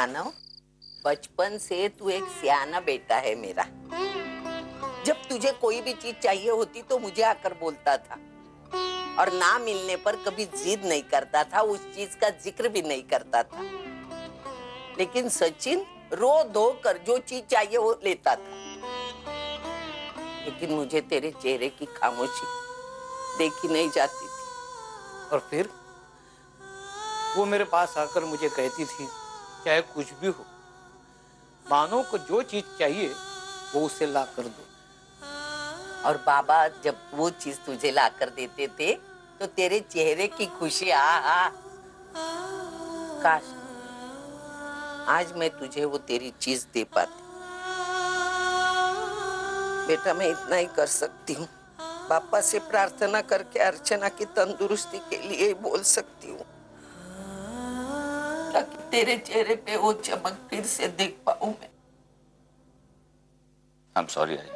मानव, बचपन से तू एक सियाना बेटा है मेरा। जब तुझे कोई भी चीज चाहिए होती तो मुझे आकर बोलता था, और ना मिलने पर कभी जिद नहीं करता था, उस चीज का जिक्र भी नहीं करता था। लेकिन सचिन रो धो कर जो चीज चाहिए वो लेता था। लेकिन मुझे तेरे चेहरे की खामोशी देखी नहीं जाती थी। और फिर वो मेरे पास आकर मुझे कहती थी, चाहे कुछ भी हो, मानव को जो चीज चाहिए वो उसे ला कर दो। और बाबा जब वो चीज तुझे ला कर देते थे तो तेरे चेहरे की खुशी आ काश आज मैं तुझे वो तेरी चीज दे पाती। बेटा मैं इतना ही कर सकती हूँ, पापा से प्रार्थना करके अर्चना की तंदुरुस्ती के लिए बोल सकती हूँ, ताकि तेरे चेहरे पे वो चमक फिर से देख पाऊं मैं। I'm sorry आई।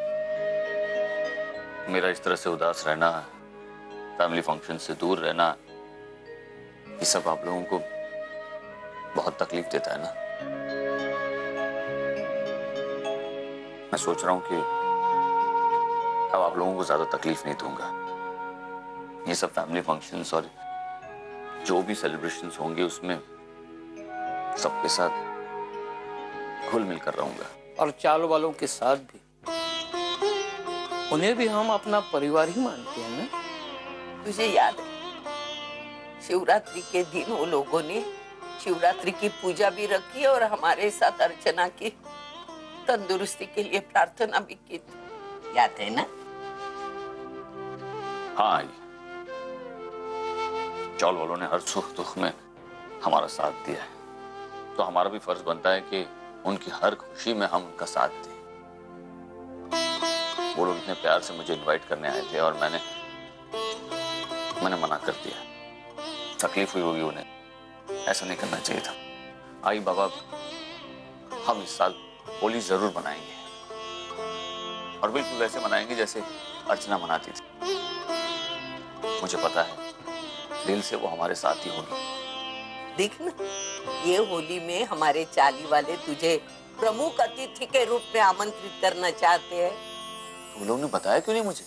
मेरा इस तरह से उदास रहना, फैमिली फंक्शन से दूर रहना, ये सब आप लोगों को बहुत तकलीफ देता है ना। मैं सोच रहा हूँ कि अब आप लोगों को ज्यादा तकलीफ नहीं दूंगा। ये सब फैमिली फंक्शंस और जो भी सेलिब्रेशंस होंगे उसमें सबके साथ घुल मिल कर रहूंगा। और चाल वालों के साथ भी, उन्हें भी हम अपना परिवार ही मानते हैं ना। तुझे याद है शिवरात्रि के दिन वो लोगों ने शिवरात्रि की पूजा भी रखी और हमारे साथ अर्चना की तंदुरुस्ती के लिए प्रार्थना भी की थी, याद है ना? हाँ, चौल वालों ने हर सुख दुख में हमारा साथ दिया है, तो हमारा भी फर्ज बनता है कि उनकी हर खुशी में हम उनका साथ दें। वो लोग इतने प्यार से मुझे इनवाइट करने आए थे और मैंने मना कर दिया। तकलीफ हुई होगी उन्हें, ऐसा नहीं करना चाहिए था। आई बाबा, हम इस साल होली जरूर मनाएंगे, और बिल्कुल वैसे मनाएंगे जैसे अर्चना मनाती थी। मुझे पता है दिल से वो हमारे साथ ही होगी। देख ना, ये होली में हमारे चाली वाले तुझे प्रमुख अतिथि के रूप में आमंत्रित करना चाहते हैं। तो लोगों ने बताया क्यों नहीं मुझे?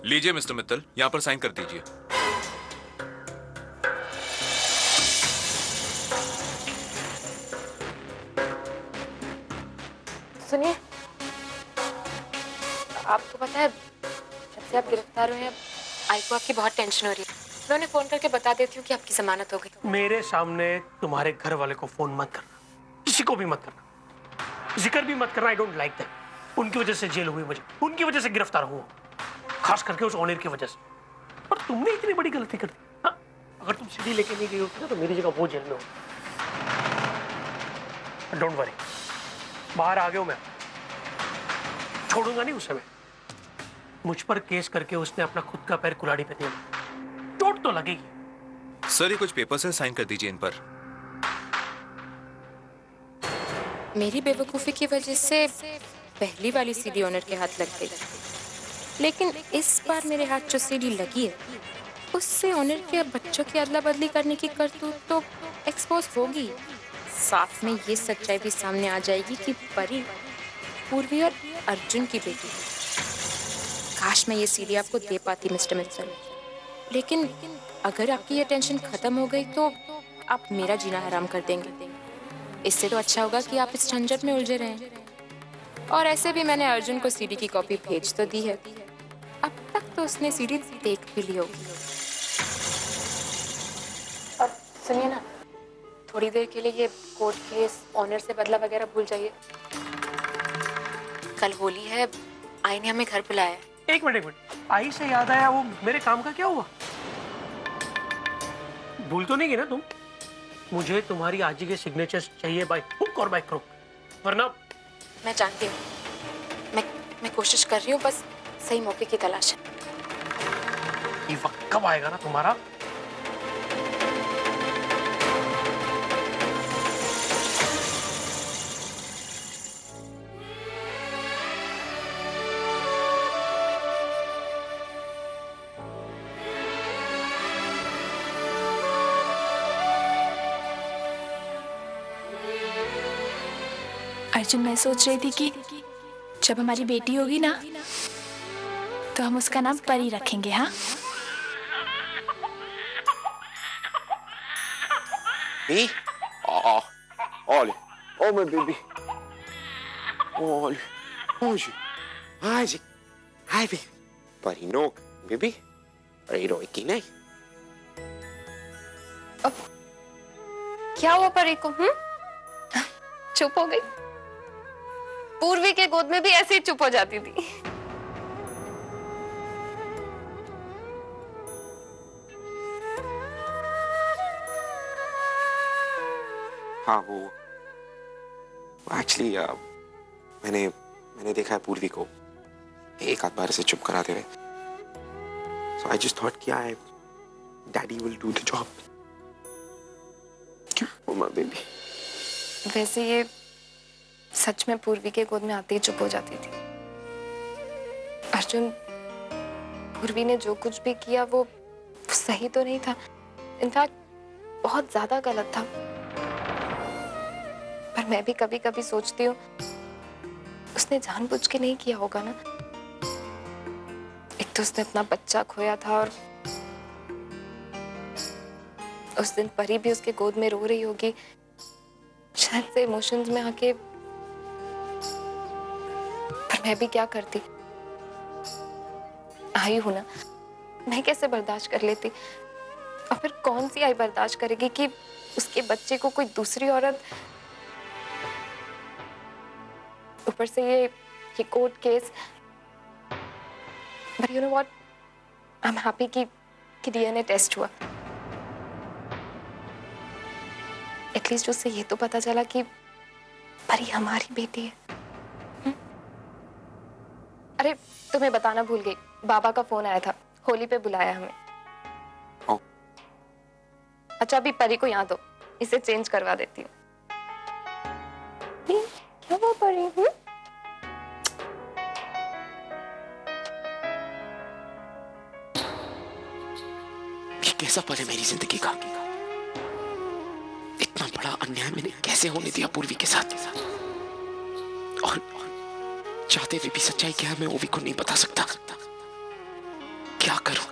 लीजिए मिस्टर मित्तल, यहाँ पर साइन कर दीजिए। सुनिए, आपको पता है जब से आप गिरफ्तार हुए हैं आई को आपकी बहुत टेंशन हो रही है। मैं उन्हें फोन करके बता देती हूँ कि आपकी जमानत हो गई। मेरे सामने तुम्हारे घर वाले को फोन मत करना, किसी को भी मत करना, जिक्र भी मत करना। I don't like that. उनकी वजह से जेल हुई, मुझे उनकी वजह से गिरफ्तार हुआ, खास करके उस ऑनर की वजह से। और तुमने इतनी बड़ी गलती कर दी। हाँ, अगर तुम सीढ़ी लेके नहीं गई होती ना तो मेरी जगह वो जेल में हो। डोंट वरी, बाहर आ गया हूं मैं, छोड़ूंगा नहीं उसे मैं। मुझ पर केस करके उसने अपना खुद का पैर कुल्हाड़ी पे दिया, चोट तो लगेगी। सर ये कुछ पेपर्स है, साइन कर दीजिए इन पर। मेरी बेवकूफ़ी की वजह से पहली वाली सीडी ओनर के हाथ लग गई, लेकिन इस बार मेरे हाथ जो सीडी लगी है उससे ओनर के बच्चों की अदला बदली करने की करतूत तो एक्सपोज होगी। साथ में ये सच्चाई भी सामने आ जाएगी कि परी पूर्वी और अर्जुन की बेटी है। काश मैं ये सीडी आपको दे पाती मिस्टर मित्तल, लेकिन अगर आपकी ये टेंशन खत्म हो गई तो आप मेरा जीना हराम कर देंगे। इससे तो अच्छा होगा कि आप इस झंझट में उलझे रहें। और ऐसे भी मैंने अर्जुन को सीडी की कॉपी भेज तो दी है, अब तक तो उसने सीडी देख भी ली होगी। और सुनिए ना, थोड़ी देर के लिए ये कोर्ट केस ऑनर से बदला वगैरह भूल जाइए। कल होली है, आई ने हमें घर बुलाया है। एक मिनट, आई से याद आया, वो मेरे काम का क्या हुआ? भूल तो नहीं गई ना तुम? मुझे तुम्हारी आज के सिग्नेचर्स चाहिए बाय हुक और बाय क्रुक, वरना। मैं जानती हूँ, मैं कोशिश कर रही हूँ, बस सही मौके की तलाश है। ये वक्त कब आएगा ना तुम्हारा? अर्जुन, मैं सोच रही थी कि जब हमारी बेटी होगी ना तो हम उसका नाम परी रखेंगे। हाँ Me? Oh, olha, oh my baby. Olha, hoje, ai, baby. Parinok, baby. Parino iki नहीं। क्या हुआ परी को? चुप हो गई? पूर्वी के गोद में भी ऐसे ही चुप हो जाती थी। हाँ वो एक्चुअली मैंने देखा है पूर्वी को एक आध बार से चुप कराते हुए। सो आई जस्ट थॉट कि I daddy will do the job. क्यों माय बेबी? वैसे ये सच में पूर्वी के गोद में आते ही चुप हो जाती थी। अर्जुन, पूर्वी ने जो कुछ भी किया वो सही तो नहीं था, इनफैक्ट बहुत ज्यादा गलत था। पर मैं भी कभी कभी सोचती हूँ उसने जानबूझ के नहीं किया होगा ना। एक तो उसने अपना बच्चा खोया था और उस दिन परी भी उसके गोद में रो रही होगी, शायद से इमोशंस में आके। पर मैं भी क्या करती, आई हूं ना, मैं कैसे बर्दाश्त कर लेती। और फिर कौन सी आई बर्दाश्त करेगी कि उसके बच्चे को कोई दूसरी औरत, ऊपर से ये court case. But you know what, I am happy कि डीएनए टेस्ट हुआ। एटलीस्ट उससे ये तो पता चला कि परी हमारी बेटी है। अरे तुम्हें बताना भूल गई, बाबा का फोन आया था, होली पे बुलाया हमें। अच्छा अभी परी को यहाँ दो, इसे चेंज करवा देती हूँ। क्या वो परी? ये कैसा पल है मेरी जिंदगी का? इतना बड़ा अन्याय मैंने कैसे होने दिया पूर्वी के साथ? और चाहते हुए भी सच्चाई क्या है मैं ओवी को नहीं बता सकता। क्या करूं?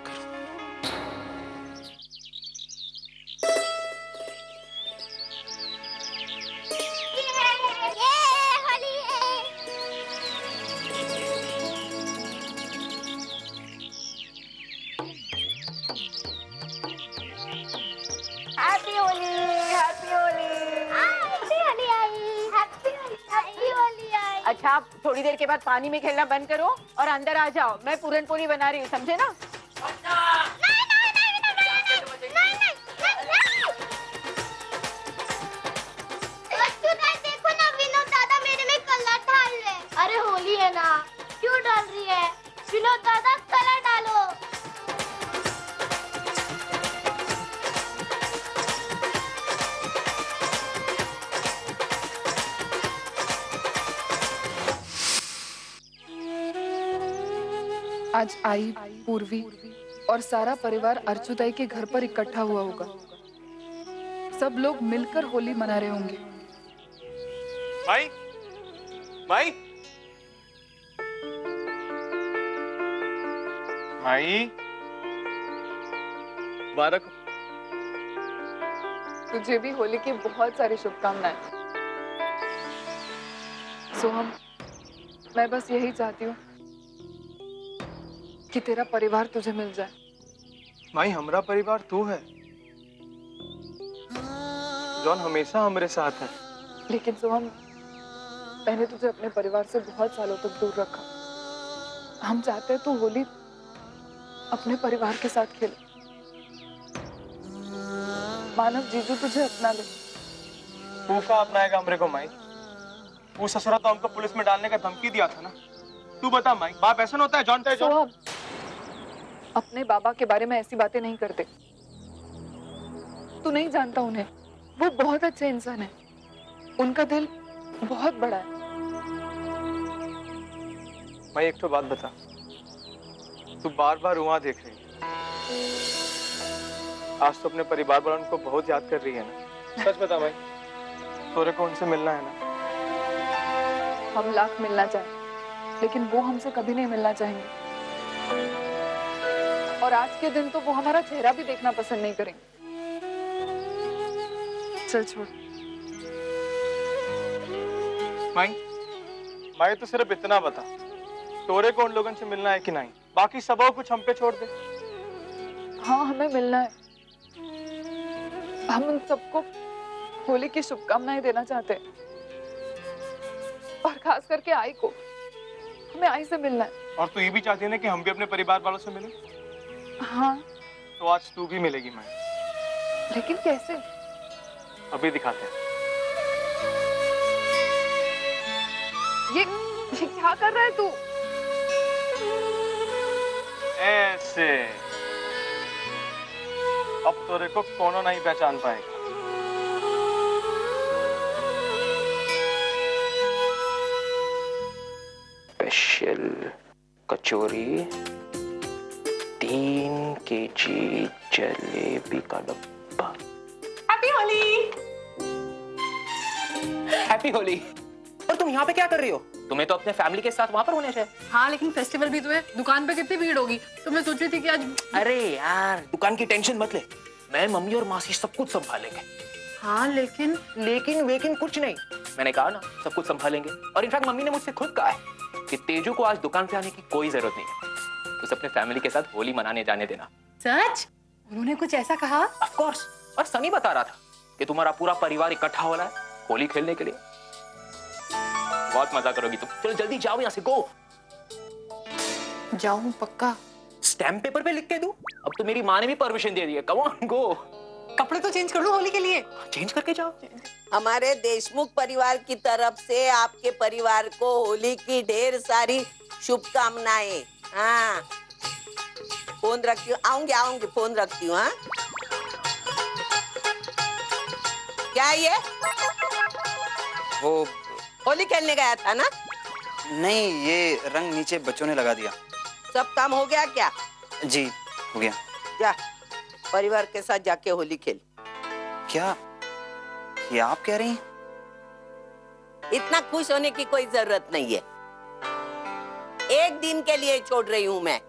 अच्छा आप थोड़ी देर के बाद पानी में खेलना बंद करो और अंदर आ जाओ, मैं पूरन पोली बना रही हूँ, समझे ना? देखो ना विनोद दादा मेरे में कलर डाल रहे। अरे होली है ना, क्यों डाल रही है? विनोद दादा कलर डालो। आज आई, पूर्वी और सारा परिवार अर्जुदाई के घर पर इकट्ठा हुआ होगा। सब लोग मिलकर होली मना रहे होंगे। माई, माई, माई, मुबारक। तुझे भी होली की बहुत सारी शुभकामनाएं। सोहम, मैं बस यही चाहती हूँ कि तेरा परिवार तुझे मिल जाए। माई, हमारा परिवार तू है। जॉन हमेशा हमारे साथ है। लेकिन सोहम, मैंने तुझे अपने परिवार से बहुत सालों तक दूर रखा। हम चाहते हैं तू होली अपने परिवार के साथ खेले। मानव जीजू तुझे अपना ले। तू का अपनाएगा हमरे को माई? वो ससुरा तो हमको पुलिस में डालने का धमकी दिया था ना। तू बता माई, बाप ऐसा होता है? जॉन का जॉन अपने बाबा के बारे में ऐसी बातें नहीं करते। तू नहीं जानता उन्हें, वो बहुत अच्छे इंसान है। उनका दिल बहुत बड़ा है। मैं एक तो बात बता, तू बार बार वहां देख रही है। आज तो अपने परिवार वालों को बहुत याद कर रही है ना? सच बता भाई, तोरे को उनसे मिलना है ना? हम लाख मिलना चाहें, लेकिन वो हमसे कभी नहीं मिलना चाहेंगे। और आज के दिन तो वो हमारा चेहरा भी देखना पसंद नहीं करेंगे। चल छोड़। माई तो सिर्फ इतना बता, तोरे को उन लोगों से मिलना है कि नहीं, बाकी सब कुछ हम पे छोड़ दे। हाँ, हमें मिलना है। हम उन सबको होली की शुभकामनाएं देना चाहते हैं, और खास करके आई को। हमें आई से मिलना है। और तू ये भी चाहती है ना कि हम भी अपने परिवार वालों से मिलें? हाँ। तो आज तू भी मिलेगी माई। लेकिन कैसे? अभी दिखाते हैं। ये क्या कर रहा है तू? ऐसे अब तोरे को कोनो नहीं पहचान पाएगा। स्पेशल कचौरी, 3 केजी जलेबी का डब्बा। हैप्पी होली। हैप्पी होली। और तुम यहाँ पे क्या कर रही हो? तुम्हें तो अपने फैमिली के साथ वहाँ पर होने चाहिए। हाँ, लेकिन फेस्टिवल भी तो है, दुकान पे कितनी भीड़ होगी। तो मैं सोच रही थी कि आज। अरे यार, दुकान की टेंशन मत ले, मैं, मम्मी और मासी सब कुछ संभालेंगे। हाँ, लेकिन कुछ नहीं। मैंने कहा ना, सब कुछ संभालेंगे। और इनफैक्ट मम्मी ने मुझसे खुद कहा है कि तेजू को आज दुकान पे आने की कोई जरूरत नहीं है, उसे अपने फैमिली के साथ होली मनाने जाने देना। सच? उन्होंने कुछ ऐसा कहा? Of course. और सनी बता रहा था कि तुम्हारा पूरा परिवार इकट्ठा हो रहा है होली खेलने के लिए। बहुत मजा करोगी तुम। चलो जल्दी जाओ यहाँ से, गो। जाऊं पक्का? स्टैम्प पेपर पे लिख के दूं? अब तो मेरी माँ ने भी परमिशन दे दी है। कम ऑन, गो। कपड़े तो चेंज कर लो होली के लिए। चेंज करके जाओ। हमारे देशमुख परिवार की तरफ से आपके परिवार को होली की ढेर सारी शुभकामनाएं। हाँ, फोन रखती हूँ। आऊंगी, फोन रखती हूँ। हाँ, क्या ये? वो होली खेलने गया था ना? नहीं, ये रंग नीचे बच्चों ने लगा दिया। सब काम हो गया क्या? जी हो गया। जा, परिवार के साथ जाके होली खेल। क्या ये आप कह रही हैं? इतना खुश होने की कोई जरूरत नहीं है। एक दिन के लिए छोड़ रही हूँ मैं।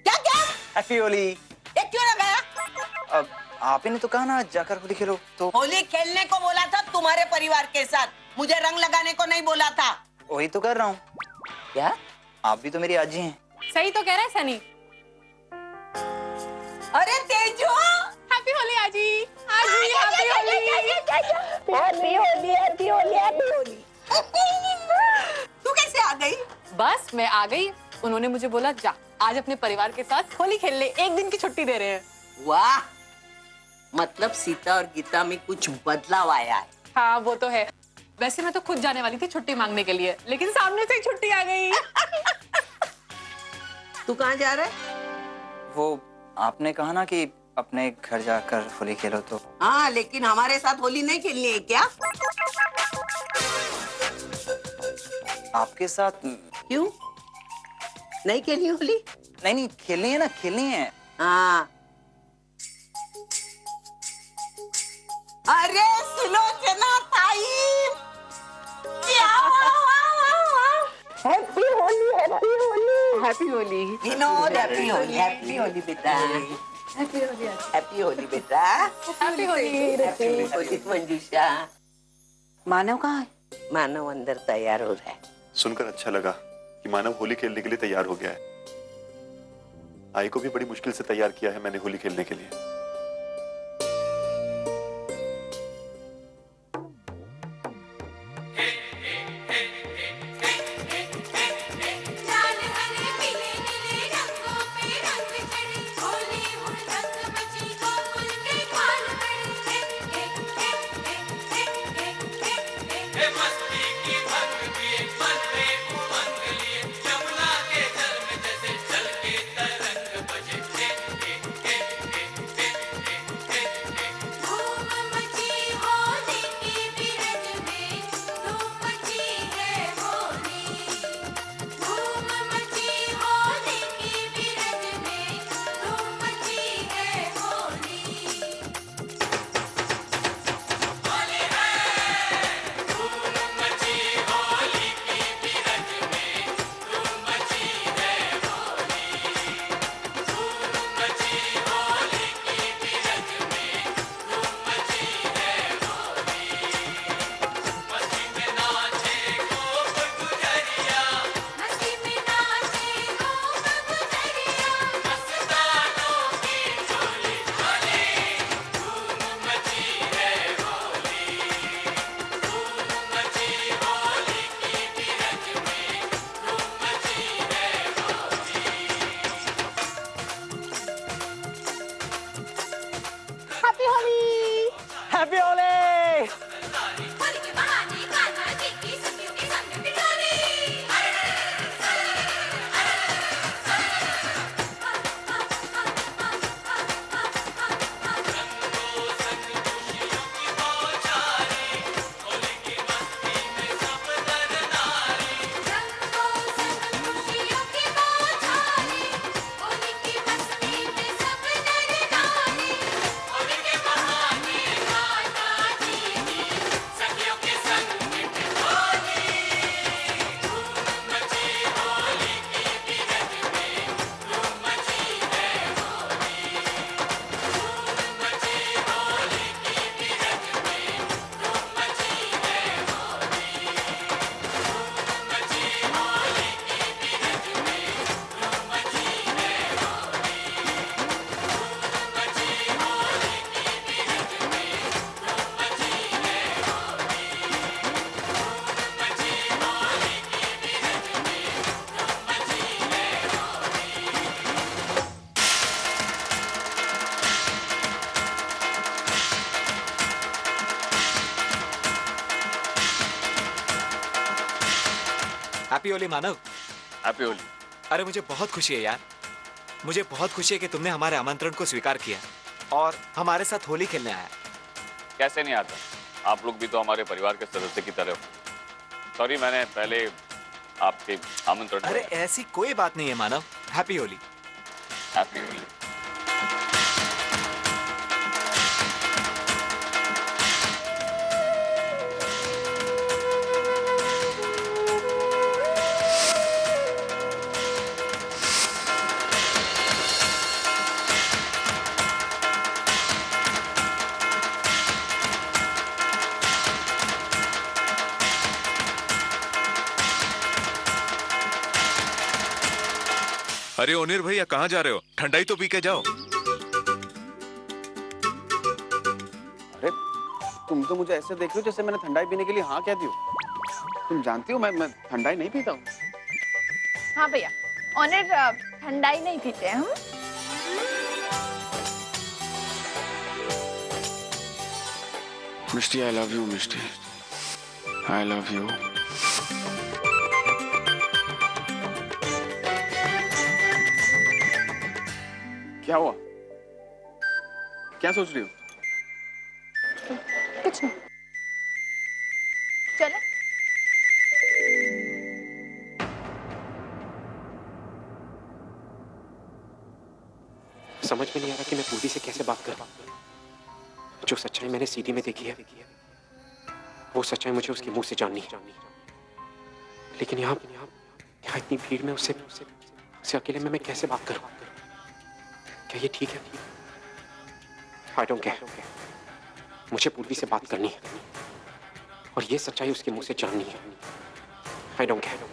क्या? हैप्पी होली। ये क्यों लगाया? अब आप ही ने तो कहा ना जाकर होली खेलो। तो होली खेलने को बोला था तुम्हारे परिवार के साथ, मुझे रंग लगाने को नहीं बोला था। वही तो कर रहा हूँ। क्या? आप भी तो मेरी आजी हैं। सही तो कह रहा है सनी। अरे तेजू, हैप्पी होली आजी। आजी हैप्पी होली। हैप्पी होली। तू कैसे आ गई? बस मैं आ गई, उन्होंने मुझे बोला जा आज अपने परिवार के साथ होली खेल ले, एक दिन की छुट्टी दे रहे हैं। वाह, मतलब सीता और गीता में कुछ बदलाव आया है। हाँ वो तो है। वैसे मैं तो खुद जाने वाली थी छुट्टी मांगने के लिए, लेकिन सामने से ही छुट्टी आ गई। तू कहाँ जा रहा है? वो आपने कहा ना कि अपने घर जाकर होली खेलो तो। हाँ, लेकिन हमारे साथ होली नहीं खेलनी है क्या? आपके साथ? क्यों नहीं खेलनी होली? नहीं, खेलनी है ना, खेलनी है। हाँ। अरे सुलोचना ताई, happy Holi, happy Holi, happy Holi. Vinod, happy Holi, happy Holi बेटा, हैप्पी होली, हैप्पी होली बेटा, हैप्पी होली, हैप्पी होली मंजूषा। मानव कहाँ है? मानव अंदर तैयार हो रहा है। सुनकर अच्छा लगा कि मानव होली खेलने के लिए तैयार हो गया है। आई को भी बड़ी मुश्किल से तैयार किया है मैंने होली खेलने के लिए। हैप्पी होली मानव। हैप्पी होली। अरे मुझे बहुत खुशी है यार, मुझे बहुत खुशी है कि तुमने हमारे आमंत्रण को स्वीकार किया और हमारे साथ होली खेलने आया। कैसे नहीं आता, आप लोग भी तो हमारे परिवार के सदस्य की तरह हो। सॉरी, मैंने पहले आपके आमंत्रण। अरे ऐसी कोई बात नहीं है मानव। हैप्पी होली। हैप्पी होली। अरे ओनिर भैया कहाँ जा रहे हो? ठंडाई तो पी के जाओ। अरे तुम तो मुझे ऐसे देख रहे हो जैसे मैंने ठंडाई पीने के लिए हाँ कह दी हो। तुम जानती हो मैं ठंडाई नहीं पीता हूँ। हाँ भैया, ऑनर ठंडाई नहीं पीते हम। Mishti, I love you Mishti, I love you. क्या हुआ? क्या सोच रही हो? कुछ नहीं। चलो। समझ में नहीं आ रहा कि मैं पूरी से कैसे बात कर। जो सच्चाई मैंने सीडी में देखी है वो सच्चाई मुझे उसके मुंह से जाननी है। लेकिन यहाँ इतनी भीड़ में उससे अकेले में मैं कैसे बात करूं? क्या ये ठीक है? I don't care. मुझे पूर्वी से बात करनी है और ये सच्चाई उसके मुंह से जाननी है। I don't care.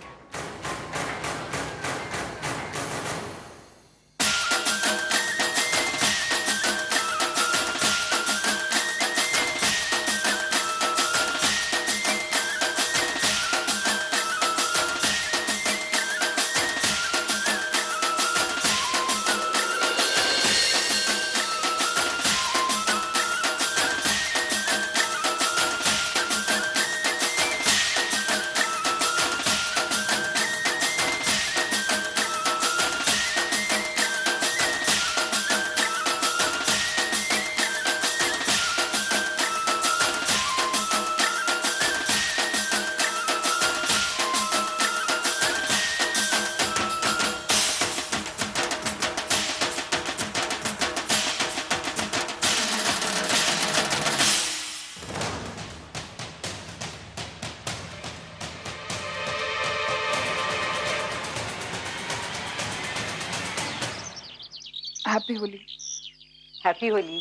Happy Holi. Happy Holi.